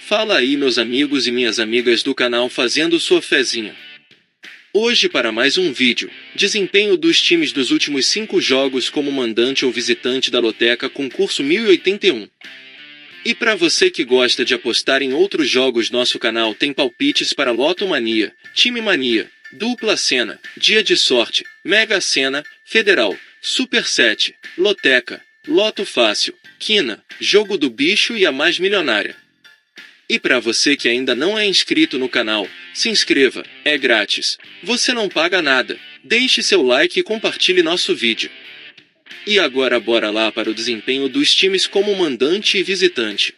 Fala aí, meus amigos e minhas amigas do canal fazendo sua fezinha. Hoje para mais um vídeo, desempenho dos times dos últimos 5 jogos como mandante ou visitante da Loteca Concurso 1081. E para você que gosta de apostar em outros jogos, nosso canal tem palpites para Lotomania, Time Mania, Dupla Sena, Dia de Sorte, Mega Sena, Federal, Super 7, Loteca, Loto Fácil, Quina, Jogo do Bicho e a Mais Milionária. E para você que ainda não é inscrito no canal, se inscreva, é grátis. Você não paga nada. Deixe seu like e compartilhe nosso vídeo. E agora bora lá para o desempenho dos times como mandante e visitante.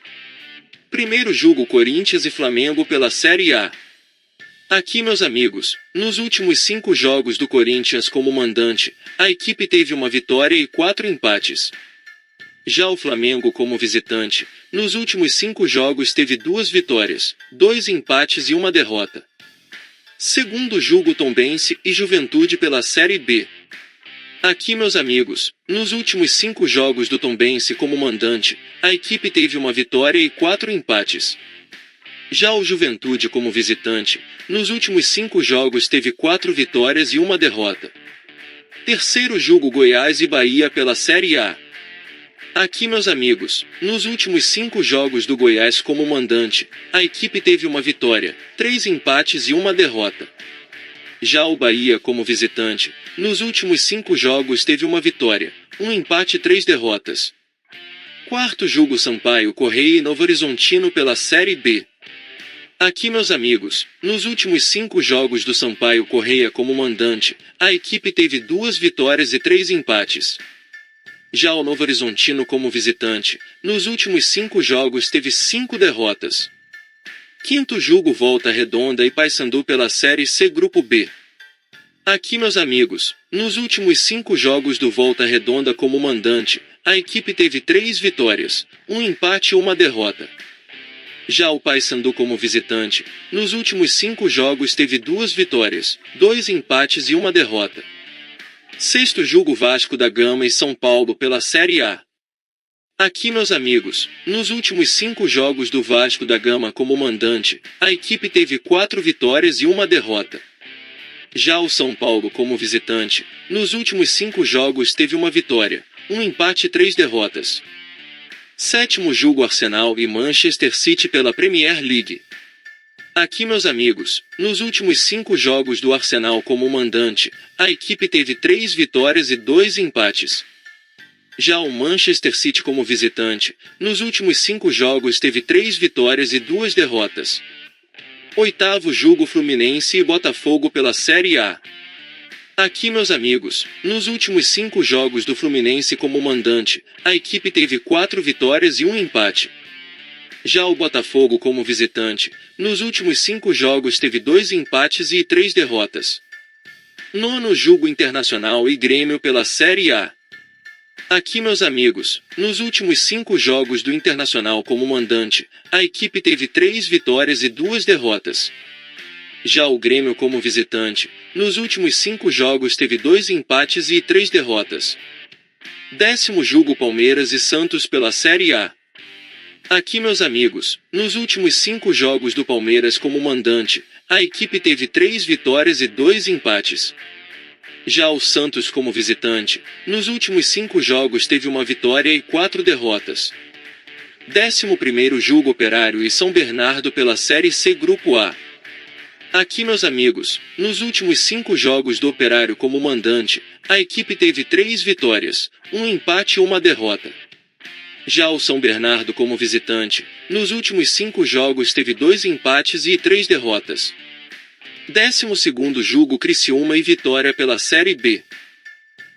Primeiro jogo, Corinthians e Flamengo pela Série A. Aqui, meus amigos, nos últimos 5 jogos do Corinthians como mandante, a equipe teve uma vitória e 4 empates. Já o Flamengo como visitante, nos últimos 5 jogos teve 2 vitórias, 2 empates e 1 derrota. Segundo jogo, Tombense e Juventude pela Série B. Aqui, meus amigos, nos últimos 5 jogos do Tombense como mandante, a equipe teve uma vitória e 4 empates. Já o Juventude como visitante, nos últimos 5 jogos teve 4 vitórias e 1 derrota. Terceiro jogo, Goiás e Bahia pela Série A. Aqui, meus amigos, nos últimos 5 jogos do Goiás como mandante, a equipe teve uma vitória, 3 empates e 1 derrota. Já o Bahia como visitante, nos últimos 5 jogos teve uma vitória, 1 empate e 3 derrotas. Quarto jogo, Sampaio Corrêa e Novo Horizontino pela Série B. Aqui, meus amigos, nos últimos 5 jogos do Sampaio Corrêa como mandante, a equipe teve 2 vitórias e 3 empates. Já o Novo Horizontino como visitante, nos últimos 5 jogos teve 5 derrotas. Quinto jogo, Volta Redonda e Paysandu pela Série C Grupo B. Aqui, meus amigos, nos últimos 5 jogos do Volta Redonda como mandante, a equipe teve 3 vitórias, 1 empate e 1 derrota. Já o Paysandu como visitante, nos últimos 5 jogos teve 2 vitórias, 2 empates e 1 derrota. Sexto jogo, Vasco da Gama e São Paulo pela Série A. Aqui, meus amigos, nos últimos 5 jogos do Vasco da Gama como mandante, a equipe teve 4 vitórias e 1 derrota. Já o São Paulo como visitante, nos últimos 5 jogos teve uma vitória, 1 empate e 3 derrotas. Sétimo jogo, Arsenal e Manchester City pela Premier League. Aqui, meus amigos, nos últimos 5 jogos do Arsenal como mandante, a equipe teve 3 vitórias e 2 empates. Já o Manchester City como visitante, nos últimos 5 jogos teve 3 vitórias e 2 derrotas. Oitavo jogo, Fluminense e Botafogo pela Série A. Aqui, meus amigos, nos últimos 5 jogos do Fluminense como mandante, a equipe teve 4 vitórias e 1 empate. Já o Botafogo como visitante, nos últimos 5 jogos teve 2 empates e 3 derrotas. Nono jogo, Internacional e Grêmio pela Série A. Aqui, meus amigos, nos últimos 5 jogos do Internacional como mandante, a equipe teve 3 vitórias e 2 derrotas. Já o Grêmio como visitante, nos últimos 5 jogos teve 2 empates e 3 derrotas. Décimo jogo, Palmeiras e Santos pela Série A. Aqui, meus amigos, nos últimos 5 jogos do Palmeiras como mandante, a equipe teve 3 vitórias e 2 empates. Já o Santos como visitante, nos últimos 5 jogos teve uma vitória e 4 derrotas. 11º jogo, Operário e São Bernardo pela Série C Grupo A. Aqui, meus amigos, nos últimos 5 jogos do Operário como mandante, a equipe teve 3 vitórias, 1 empate e 1 derrota. Já o São Bernardo como visitante, nos últimos 5 jogos teve 2 empates e 3 derrotas. 12º jogo, Criciúma e Vitória pela Série B.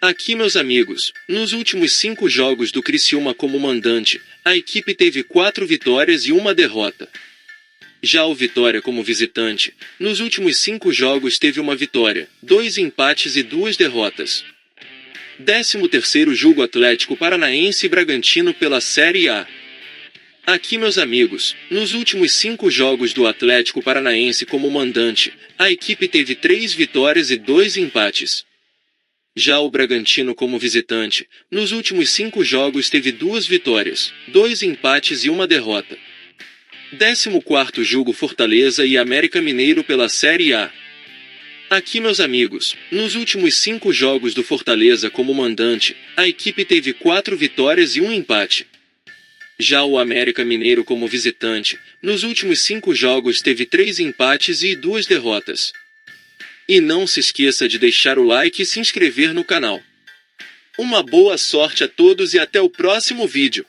Aqui, meus amigos, nos últimos 5 jogos do Criciúma como mandante, a equipe teve 4 vitórias e 1 derrota. Já o Vitória como visitante, nos últimos 5 jogos teve uma vitória, 2 empates e 2 derrotas. 13º jogo, Atlético Paranaense e Bragantino pela Série A. Aqui, meus amigos, nos últimos 5 jogos do Atlético Paranaense como mandante, a equipe teve 3 vitórias e 2 empates. Já o Bragantino como visitante, nos últimos 5 jogos teve 2 vitórias, 2 empates e 1 derrota. 14º jogo Fortaleza e América Mineiro pela Série A. Aqui, meus amigos, nos últimos 5 jogos do Fortaleza como mandante, a equipe teve 4 vitórias e 1 empate. Já o América Mineiro como visitante, nos últimos 5 jogos teve 3 empates e 2 derrotas. E não se esqueça de deixar o like e se inscrever no canal. Uma boa sorte a todos e até o próximo vídeo.